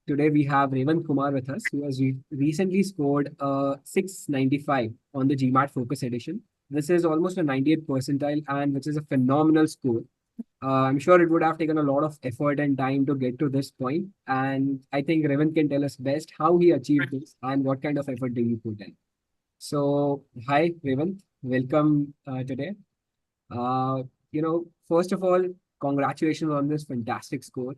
Today we have Revant Kumar with us, who has recently scored a 695 on the GMAT Focus Edition. This is almost a 98th percentile, and which is a phenomenal score. I'm sure it would have taken a lot of effort and time to get to this point, and I think Revant can tell us best how he achieved this and what kind of effort did he put in. So, hi Revant, welcome today. First of all, congratulations on this fantastic score.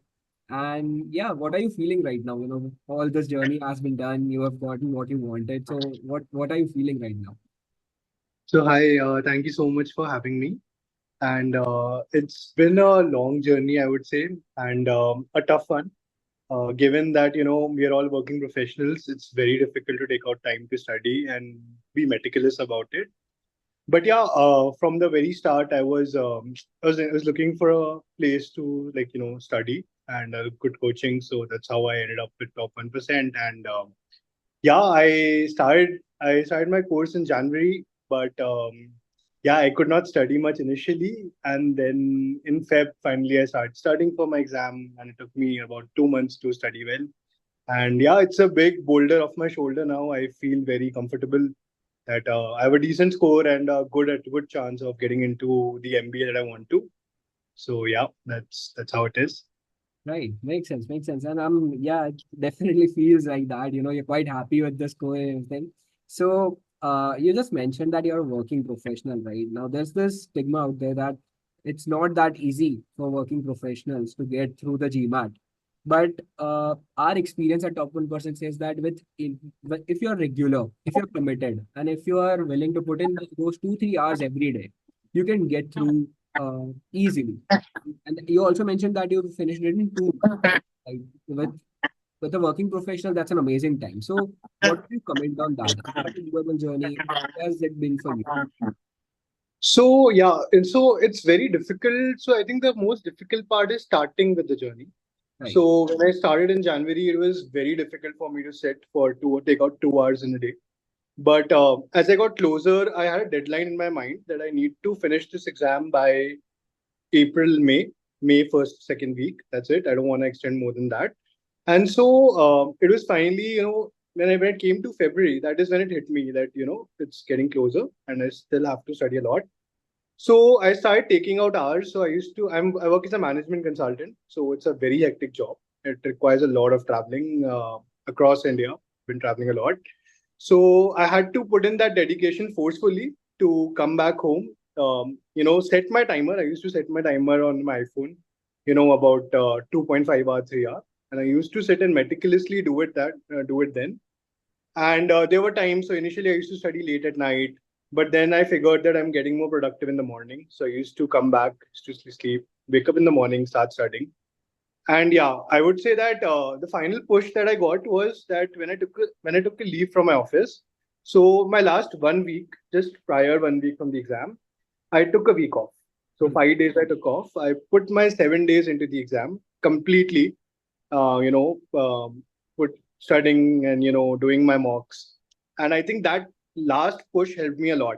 And yeah, what are you feeling right now? All this journey has been done. You have gotten what you wanted. So what are you feeling right now? So hi, thank you so much for having me. And it's been a long journey, I would say, and a tough one. Given that we are all working professionals, it's very difficult to take out time to study and be meticulous about it. But yeah, from the very start, I was looking for a place to study and good coaching. So that's how I ended up with top 1%. And yeah, I started my course in January, but yeah, I could not study much initially, and then in Feb finally I started studying for my exam, and it took me about 2 months to study well. And yeah, it's a big boulder off my shoulder now. I feel very comfortable that I have a decent score and a good chance of getting into the MBA that I want to. So yeah, that's how it is. Right. Makes sense. Makes sense. And yeah, it definitely feels like that. You're quite happy with the score and everything. So you just mentioned that you're a working professional, right? Now there's this stigma out there that it's not that easy for working professionals to get through the GMAT. But our experience at Top 1% says that but if you're regular, if you're committed, and if you are willing to put in those 2-3 hours every day, you can get through easily. And you also mentioned that you finished it in 2 months. Like with a working professional, that's an amazing time. So, what do you comment on that? Is that a doable journey? How has it been for you? So yeah, and so it's very difficult. So I think the most difficult part is starting with the journey. Right. So when I started in January, it was very difficult for me to sit for take out 2 hours in a day. But as I got closer, I had a deadline in my mind that I need to finish this exam by May first, second week. That's it. I don't want to extend more than that. And so it was finally, when it came to February, that is when it hit me that it's getting closer, and I still have to study a lot. So I started taking out hours. So I work as a management consultant. So it's a very hectic job. It requires a lot of traveling across India. Been traveling a lot. So I had to put in that dedication forcefully to come back home. Set my timer. I used to set my timer on my iPhone, about 2.5 hours, 3 hours. And I used to sit and meticulously do it then. And there were times, so initially I used to study late at night, but then I figured that I'm getting more productive in the morning. So I used to come back, used to sleep, wake up in the morning, start studying. And yeah, I would say that the final push that I got was that when I took a leave from my office. So my last 1 week, just prior 1 week from the exam, I took a week off. So Hmm. 5 days I took off. I put my 7 days into the exam completely. Uh, you know, put studying and doing my mocks. And I think that last push helped me a lot.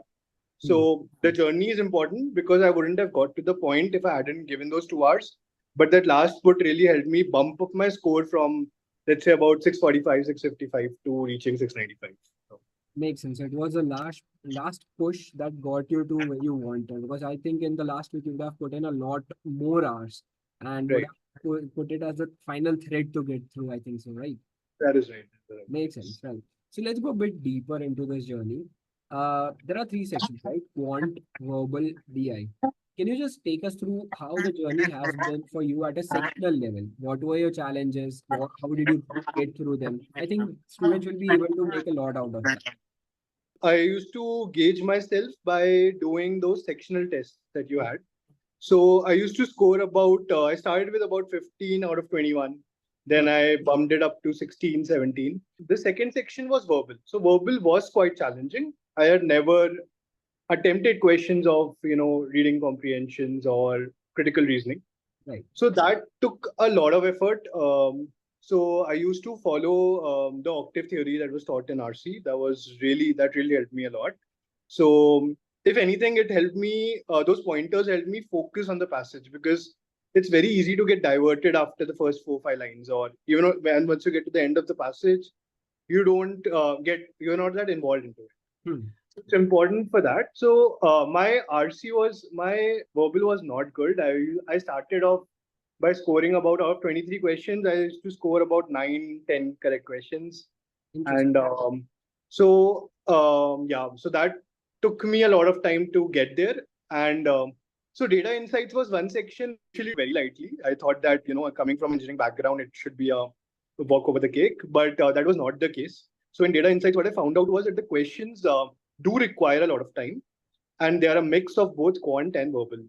Hmm. So the journey is important because I wouldn't have got to the point if I hadn't given those 2 hours. But that last put really helped me bump up my score from, let's say, about 645, 655 to reaching 695. So, Makes sense. It was the last push that got you to where you wanted. Because I think in the last week you would have put in a lot more hours and would right. have put it as a final thread to get through. I think so, right? That is right. That's right. Makes sense, right? So let's go a bit deeper into this journey. There are three sections, right? Quant, verbal, DI. Can you just take us through how the journey has been for you at a sectional level? What were your challenges? How did you get through them? I think students will be able to make a lot out of that. I used to gauge myself by doing those sectional tests that you had. So I used to score I started with about 15 out of 21. Then Hmm. I bumped it up to 16, 17. The second section was verbal. So verbal was quite challenging. I had never attempted questions of, reading comprehensions or critical reasoning. Right. So that took a lot of effort. So I used to follow the octave theory that was taught in RC. That really helped me a lot. So if anything, it helped me. Those pointers helped me focus on the passage because it's very easy to get diverted after the first 4 or 5 lines, or when once you get to the end of the passage, you don't you're not that involved into it. Hmm. It's important for that. So my verbal was not good. I started off by scoring about out of 23 questions. I used to score about 9, 10 correct questions. Interesting. And so that took me a lot of time to get there. And so data insights was one section actually very lightly. I thought that, coming from engineering background, it should be a walk over the cake, but that was not the case. So in data insights, what I found out was that the questions do require a lot of time, and they are a mix of both quant and verbal.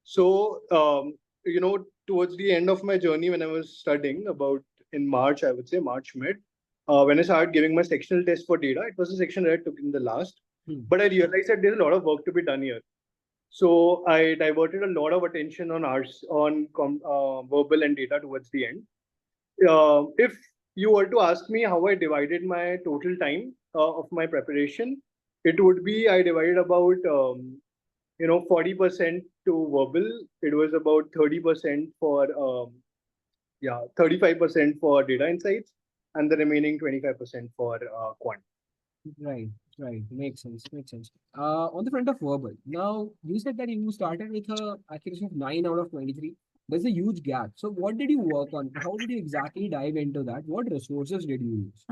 So, towards the end of my journey, when I was studying about in March, I would say March mid, when I started giving my sectional test for data, it was a section that I took in the last, but I realized that there's a lot of work to be done here. So I diverted a lot of attention on verbal and data towards the end. If you were to ask me how I divided my total time of my preparation, it would be I divided about 40% to verbal. It was about 30% for 35% for data insights, and the remaining 25% for quant. Right, right. Makes sense. Makes sense. On the front of verbal, now you said that you started with a accuracy of 9 out of 23. There's a huge gap. So what did you work on? How did you exactly dive into that? What resources did you use?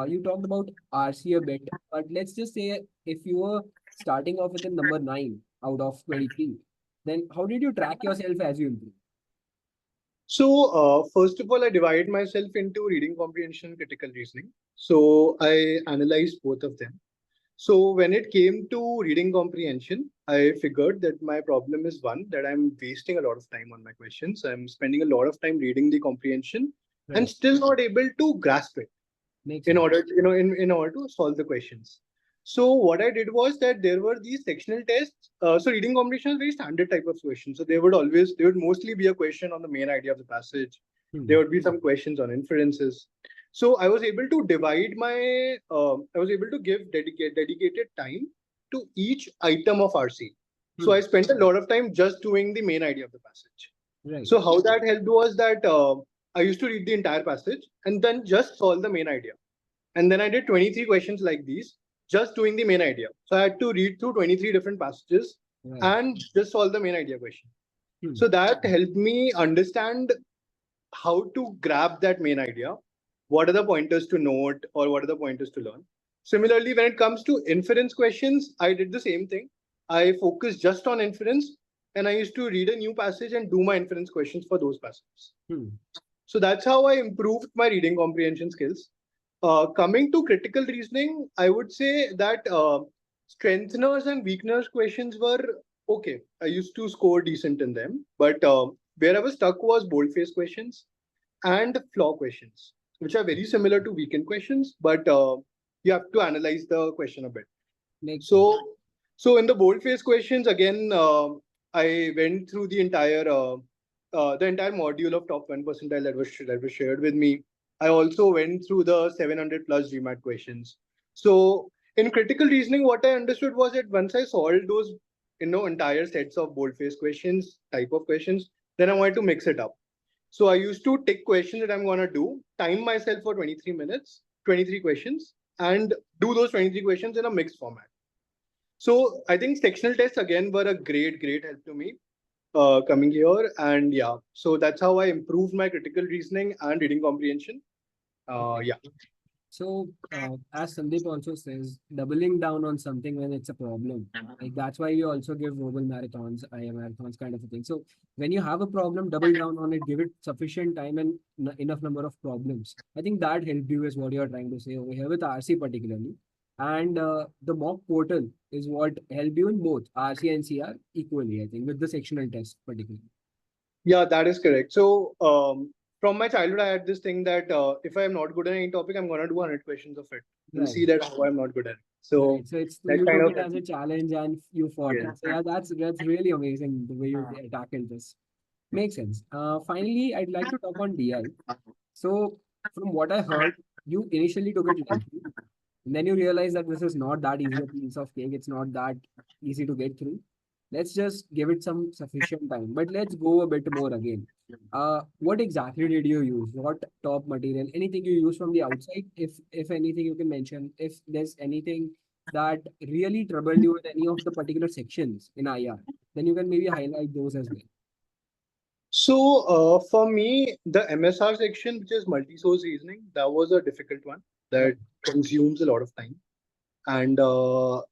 You talked about RC a bit, but let's just say if you were starting off with a number 9 out of 23, then how did you track yourself as you improve? So, first of all, I divide myself into reading comprehension and critical reasoning. So, I analyzed both of them. So, when it came to reading comprehension, I figured that my problem is one, that I'm wasting a lot of time on my questions. I'm spending a lot of time reading the comprehension and Right. still not able to grasp it Makes in sense. order, in order to solve the questions. So what I did was that there were these sectional tests. So reading comprehension is very standard type of question. So there would mostly be a question on the main idea of the passage. Hmm. There would be some questions on inferences. So I was able to I was able to give dedicated time to each item of RC. So Hmm. I spent a lot of time just doing the main idea of the passage. Right. So how that helped was that I used to read the entire passage and then just solve the main idea. And then I did 23 questions like these, just doing the main idea. So I had to read through 23 different passages Right. and just solve the main idea question. Hmm. So that helped me understand how to grab that main idea. What are the pointers to note, or what are the pointers to learn? Similarly, when it comes to inference questions, I did the same thing. I focused just on inference, and I used to read a new passage and do my inference questions for those passages. Hmm. So that's how I improved my reading comprehension skills. Coming to critical reasoning, I would say that strengtheners and weakeners questions were okay. I used to score decent in them, but where I was stuck was boldface questions and flaw questions, which are very similar to weakened questions, but you have to analyze the question a bit. Makes sense. So, so in the boldface questions again, I went through the entire module of top 1 percentile that was shared with me. I also went through the 700 plus GMAT questions. So in critical reasoning, what I understood was that once I solved those, entire sets of boldface questions, type of questions, then I wanted to mix it up. So I used to take questions that I'm gonna do, time myself for 23 minutes, 23 questions, and do those 23 questions in a mixed format. So I think sectional tests again were a great help to me coming here. And yeah, so that's how I improved my critical reasoning and reading comprehension. Okay. Yeah. So, as Sandeep also says, doubling down on something when it's a problem, like that's why we also give verbal marathons, IA marathons, kind of a thing. So, when you have a problem, double down on it, give it sufficient time and enough number of problems. I think that helped you is what you're trying to say over here with RC particularly. And the mock portal is what helped you in both RC and CR equally, I think, with the sectional test particularly. Yeah, that is correct. So from my childhood, I had this thing that if I'm not good at any topic, I'm gonna do 100 questions of it and Right. see that how I'm not good at it. So Right. So it's that you kind took of it as a challenge and you fought yeah. it. So yeah, that's really amazing the way you tackled this. Makes sense. Finally, I'd like to talk on DI. So from what I heard, you initially took it lightly, and then you realized that this is not that easy a piece of cake. It's not that easy to get through. let's just give it some sufficient time. But let's go a bit more again. What exactly did you use? What top material? Anything you use from the outside? If anything you can mention. If there's anything that really troubled you with any of the particular sections in IR, then you can maybe highlight those as well. So, for me, the MSR section, which is multi-source reasoning, that was a difficult one Right. that consumes a lot of time. And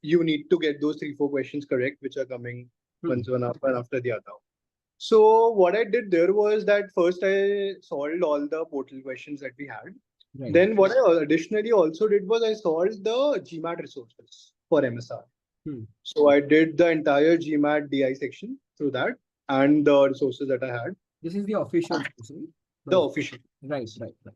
you need to get those 3, 4 questions correct, which are coming Hmm. one after the other. So, what I did there was that first I solved all the portal questions that we had. Right. Then, what I additionally also did was I solved the GMAT resources for MSR. Hmm. So, I did the entire GMAT DI section through that and the resources that I had, This is the official source, right? the The official. right, right, right.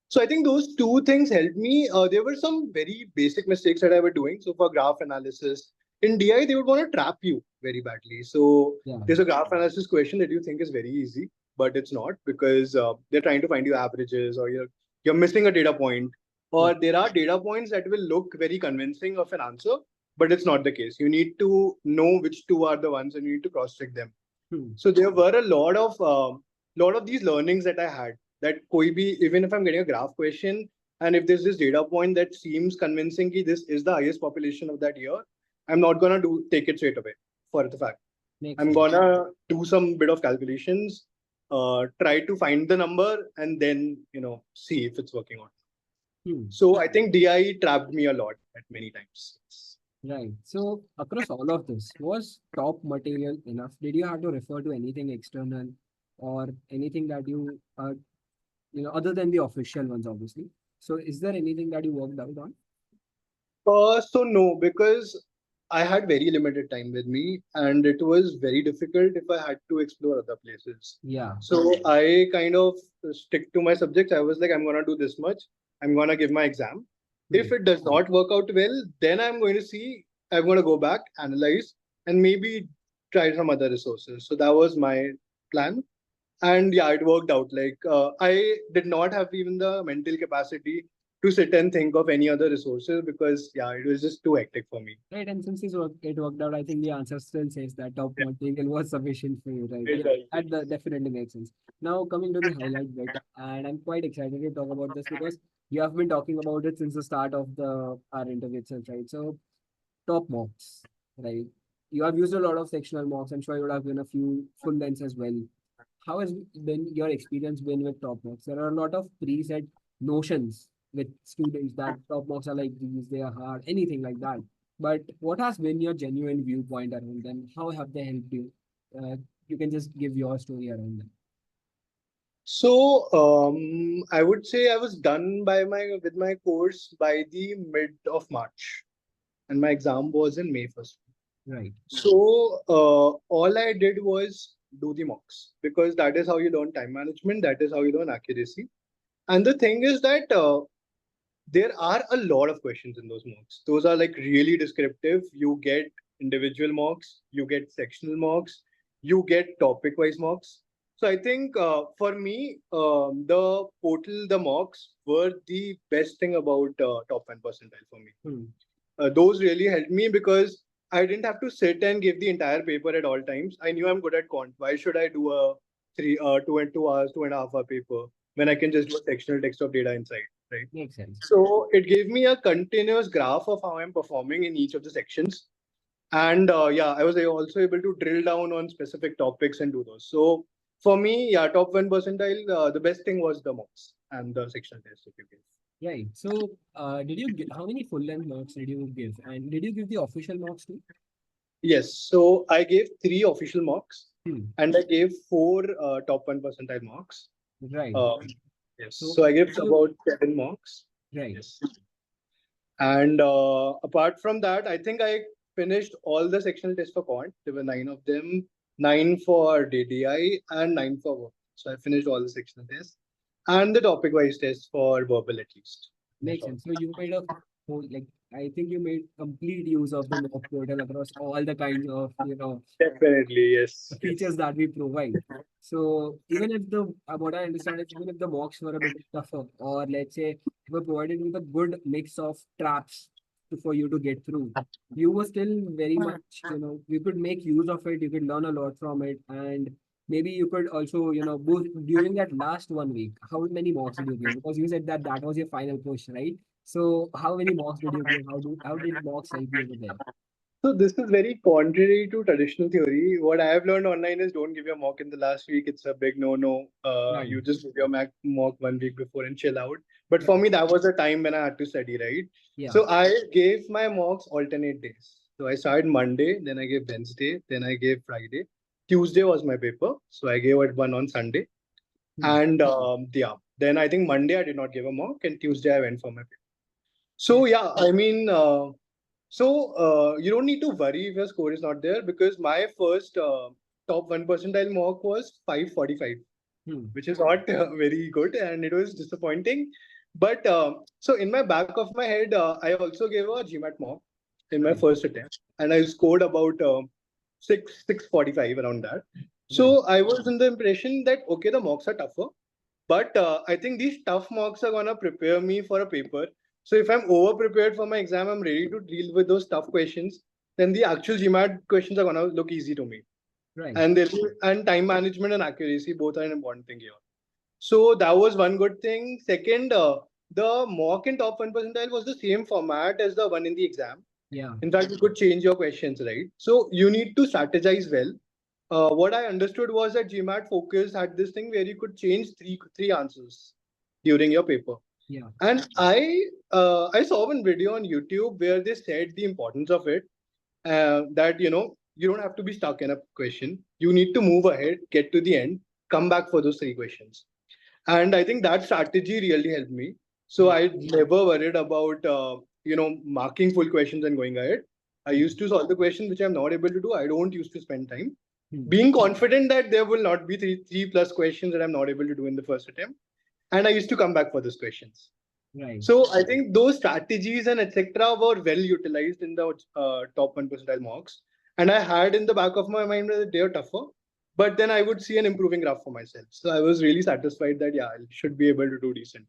So I think those two things helped me. There were some very basic mistakes that I were doing. So for graph analysis, in DI, they would want to trap you very badly. So Yeah. there's a graph analysis question that you think is very easy, but it's not because they're trying to find you averages or you're missing a data point, Hmm. or there are data points that will look very convincing of an answer, but it's not the case. You need to know which two are the ones and you need to cross check them. Hmm. So there were a lot of these learnings that I had that koi bhi, even if I'm getting a graph question and if there's this data point that seems convincing ki this is the highest population of that year, I'm not gonna take it straight away for the fact. Makes I'm sense. gonna do some bit of calculations, try to find the number and then see if it's working on. Hmm. So I think DI trapped me a lot at many times. Right. So across all of this, was top material enough? Did you have to refer to anything external or anything that other than the official ones, obviously? So is there anything that you worked out on? So no, because I had very limited time with me, and it was very difficult if I had to explore other places. Yeah. So I kind of stick to my subjects. I was like, I'm gonna do this much. I'm gonna give my exam. Hmm. If it does not work out well, then I'm going to see. I'm gonna go back, analyze, and maybe try some other resources. So that was my plan, and yeah, it worked out. Like I did not have even the mental capacity to sit and think of any other resources because yeah, it was just too hectic for me. Right. And since it worked out, I think the answer still says that top Yeah, material was sufficient for you, right? it Yeah, does. that definitely makes sense. Now coming to the highlight bit, and I'm quite excited to talk about this because you have been talking about it since the start of the our interview itself, right? So top mocks, right? You have used a lot of sectional mocks. I'm sure you would have done a few full lengths as well. How has been your experience been with top mocks? There are a lot of preset notions with students that top mocks are like these, they are hard, anything like that. But what has been your genuine viewpoint around them? How have they helped you? You can just give your story around them. So I would say I was done by my with my course by the mid of March, and my exam was in May first. Right. So all I did was do the mocks because that is how you learn time management. That is how you learn accuracy. And the thing is that there are a lot of questions in those mocks. Those are like really descriptive. You get individual mocks, you get sectional mocks, you get topic wise mocks. So I think for me, the portal, the mocks were the best thing about top 1 percentile for me. Hmm. Those really helped me because I didn't have to sit and give the entire paper at all times. I knew I'm good at quant. Why should I do a 2 and 2 hours, 2.5 hour paper when I can just do a sectional text of data inside, right? Makes sense. So it gave me a continuous graph of how I'm performing in each of the sections. And yeah, I was also able to drill down on specific topics and do those. So for me, yeah, top 1 percentile, the best thing was the mocks and the sectional test that you gave. Right. So, how many full length marks did you give? And did you give the official marks too? Yes, so I gave 3 official mocks Hmm. and I gave 4 top 1 percentile mocks. Right. Um, yes, So, so I gave so about 7 mocks. right. Yes. And apart from that, I think I finished all the sectional tests for Quant. There were 9 of them, 9 for DDI and 9 for work. So I finished all the sectional tests and the topic wise tests for verbal at least. Finished Makes all. sense. So you made a whole like I think you made complete use of the mock portal across all the kinds of Definitely, yes. features that we provide. So even if what I understand is even if the mocks were a bit tougher, or let's say were provided with a good mix of traps, for you to get through, you were still very much, you could make use of it, you could learn a lot from it, and maybe you could also, boost during that last 1 week. How many mocks did you give? Because you said that that was your final push, right? So how many mocks did you give? How did mocks help you over there? So this is very contrary to traditional theory. What I have learned online is don't give your mock in the last week. It's a big no-no. Right. You just give your mock 1 week before and chill out. But for Right. me, that was a time when I had to study, right? Yeah. So I gave my mocks alternate days. So I started Monday, then I gave Wednesday, then I gave Friday. Tuesday was my paper, so I gave it one on Sunday. Hmm. And yeah, then I think Monday I did not give a mock, and Tuesday I went for my paper. Yeah. So yeah, I mean, you don't need to worry if your score is not there because my first top 1 percentile mock was 545, Hmm. which is not very good, and it was disappointing. But so in my back of my head, I also gave a GMAT mock in my Right. first attempt, and I scored about 645 around that. Right. So I was in the impression that okay, the mocks are tougher, but I think these tough mocks are gonna prepare me for a paper. So if I'm over prepared for my exam, I'm ready to deal with those tough questions. Then the actual GMAT questions are gonna look easy to me. Right. And time management and accuracy both are an important thing here. So that was one good thing. Second, the mock in top 1 percentile was the same format as the one in the exam. Yeah. In fact, you could change your questions, right? So you need to strategize well. What I understood was that GMAT Focus had this thing where you could change three answers during your paper. Yeah. And I saw one video on YouTube where they said the importance of it. That you don't have to be stuck in a question. You need to move ahead, get to the end, come back for those three questions. And I think that strategy really helped me. So Yeah. I never worried about marking full questions and going ahead. I Hmm. used to solve the questions which I'm not able to do. I don't used to spend time Hmm. being confident that there will not be three plus questions that I'm not able to do in the first attempt. And I used to come back for those questions. Right. So I think those strategies and etc. were well utilized in the top 1 percentile mocks. And I had in the back of my mind that they are tougher, but then I would see an improving graph for myself. So I was really satisfied that yeah, I should be able to do decent.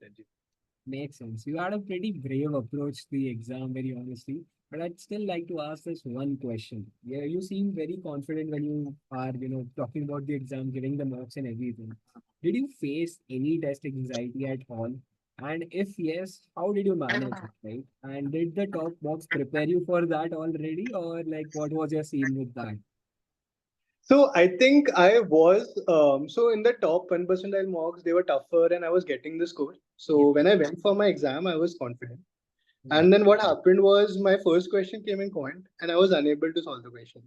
Makes sense. You had a pretty brave approach to the exam, very honestly. But I'd still like to ask this one question. Yeah, you seem very confident when you are, talking about the exam, giving the marks and everything. Did you face any test anxiety at all? And if yes, how did you manage it, right? And did the top box prepare you for that already, or like what was your scene with that? So I think I was so in the top 1 percentile mocks, they were tougher and I was getting the score. Yeah. So when I went for my exam, I was confident. Right. And then what happened was my first question came in Quant and I was unable to solve the question.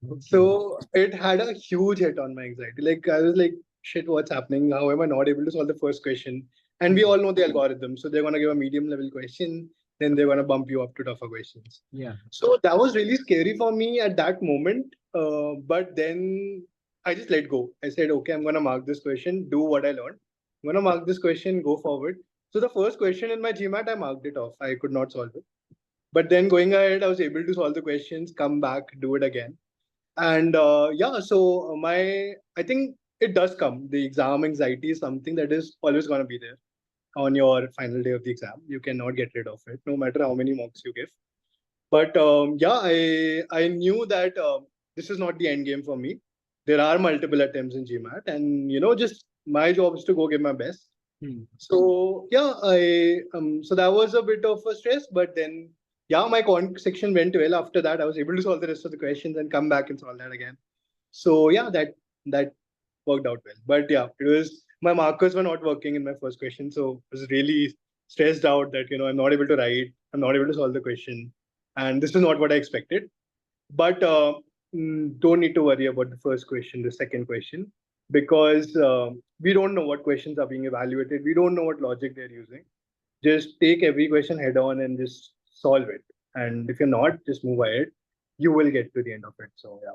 Okay. So it had a huge hit on my anxiety. Like I was like, shit, what's happening? How am I not able to solve the first question? And we Hmm. all know the algorithm. So they're gonna give a medium level question, then they're gonna bump you up to tougher questions. Yeah. So that was really scary for me at that moment. But then I just let go. I said, okay, I'm gonna mark this question, do what I learned. I'm gonna mark this question, go forward. So the first question in my GMAT, I marked it off. I could not solve it. But then going ahead, I was able to solve the questions, come back, do it again. And yeah, so I think it does come. The exam anxiety is something that is always going to be there on your final day of the exam. You cannot get rid of it, no matter how many mocks you give. But yeah, I knew that this is not the end game for me. There are multiple attempts in GMAT, and just my job is to go give my best. Hmm. So yeah, I so that was a bit of a stress, but then yeah, my con section went well. After that, I was able to solve the rest of the questions and come back and solve that again. So yeah, that worked out well. But yeah, it was my markers were not working in my first question, so I was really stressed out that I'm not able to write, I'm not able to solve the question, and this is not what I expected. But don't need to worry about the first question, the second question, because we don't know what questions are being evaluated. We don't know what logic they're using. Just take every question head on and just solve it. And if you're not, just move ahead. You will get to the end of it. So yeah.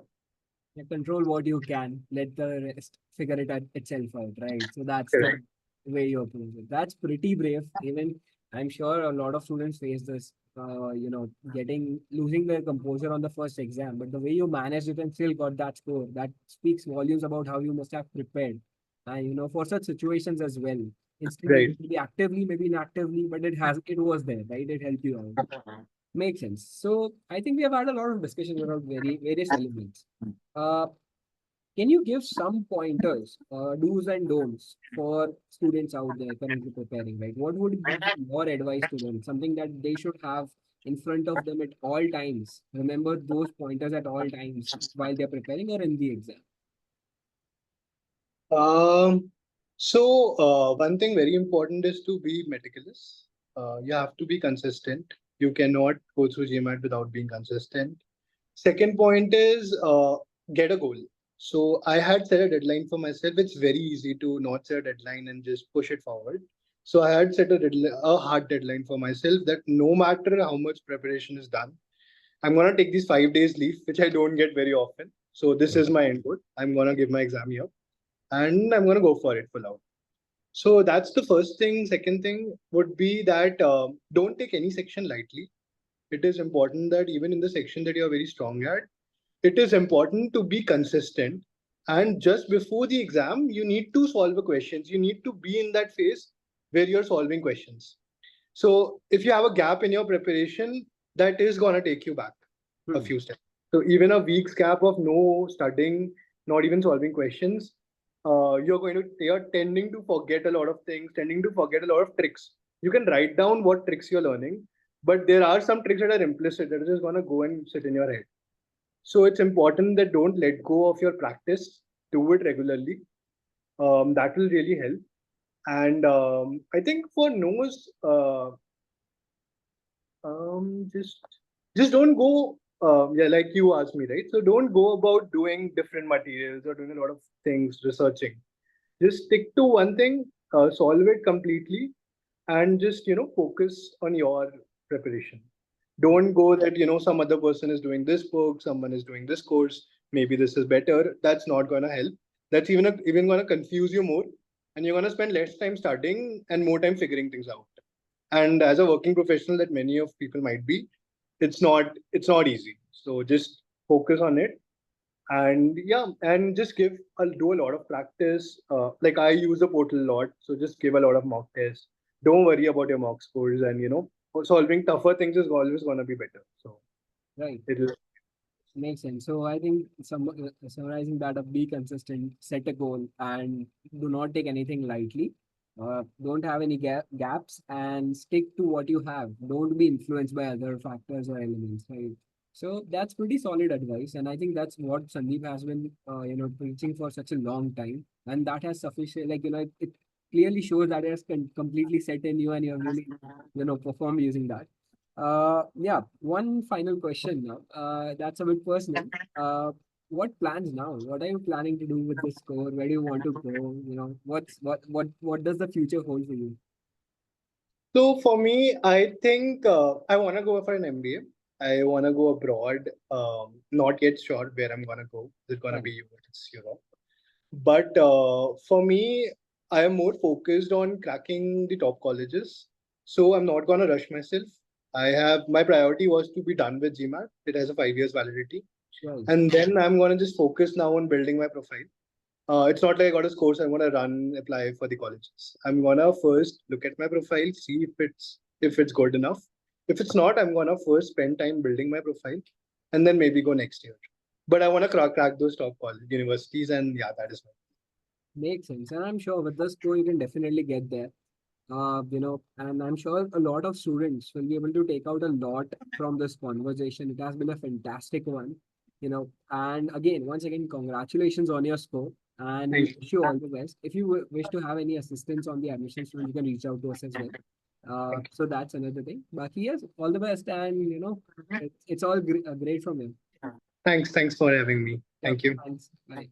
Yeah, control what you can. Let the rest figure it out itself out, right? So that's the Correct. way you approach it. That's pretty brave. Even I'm sure a lot of students face this, getting losing their composure on the first exam. But the way you managed it and still got that score, that speaks volumes about how you must have prepared. And for such situations as well. Instead, Right. maybe actively, maybe inactively, but it was there, right? It helped you out. Makes sense. So I think we have had a lot of discussion about various elements. Uh, can you give some pointers, do's and don'ts for students out there currently preparing, right? What would be your advice to them? Something that they should have in front of them at all times. Remember those pointers at all times while they're preparing or in the exam. Um, One thing very important is to be meticulous. You have to be consistent. You cannot go through GMAT without being consistent. Second point is get a goal. So I had set a deadline for myself. It's very easy to not set a deadline and just push it forward. So I had set a hard deadline for myself that no matter how much preparation is done, I'm gonna take these 5 days leave, which I don't get very often. So this is my input. I'm gonna give my exam here and I'm gonna go for it full out. So that's the first thing. Second thing would be that don't take any section lightly. It is important that even in the section that you're very strong at, it is important to be consistent. And just before the exam, you need to solve the questions. You need to be in that phase where you're solving questions. So if you have a gap in your preparation, that is going to take you back a few steps. So even a week's gap of no studying, not even solving questions, you're tending to forget a lot of things, tending to forget a lot of tricks. You can write down what tricks you're learning, but there are some tricks that are implicit that are just gonna go and sit in your head. So it's important that don't let go of your practice. Do it regularly. That will really help. And I think for nose, just don't go. Yeah, like you asked me, right? So don't go about doing different materials or doing a lot of things, researching. Just stick to one thing, solve it completely, and just focus on your preparation. Don't go that some other person is doing this book, someone is doing this course, maybe this is better. That's not going to help. That's even going to confuse you more, and you're going to spend less time studying and more time figuring things out. And as a working professional that many of people might be, it's not easy. So just focus on it, and yeah, and just do a lot of practice. Like I use the portal a lot, so just give a lot of mock tests. Don't worry about your mock scores, and solving tougher things is always going to be better. So Right. it'll Makes sense. So I think summarizing that up, be consistent, set a goal, and do not take anything lightly. Don't have any gaps and stick to what you have. Don't be influenced by other factors or elements, right? So that's pretty solid advice, and I think that's what Sandeep has been, preaching for such a long time, and that has sufficient, like it clearly shows that it has completely set in you, and you have really, performed using that. Yeah, one final question now. That's a bit personal. What plans now? What are you planning to do with this score? Where do you want to go? What does the future hold for you? So for me, I think I want to go for an MBA. I want to go abroad. Not yet sure where I'm gonna go. Is it gonna Right. be US, Europe? But for me, I am more focused on cracking the top colleges. So I'm not gonna rush myself. My priority was to be done with GMAT. It has a 5 years validity, Right. and then I'm gonna just focus now on building my profile. It's not like I got a course. I'm gonna apply for the colleges. I'm gonna first look at my profile, see if it's good enough. If it's not, I'm gonna first spend time building my profile, and then maybe go next year. But I wanna crack those top college universities, and yeah, that is my. Makes sense. And I'm sure with the score you can definitely get there. And I'm sure a lot of students will be able to take out a lot from this conversation. It has been a fantastic one, and again, once again, congratulations on your score, and we Thank you. wish you all the best. If you wish to have any assistance on the admissions front, you can reach out to us as well. So that's another thing. But yes, all the best, and it's all great from you. Thanks for having me. Yep, Thank you. thanks. Bye.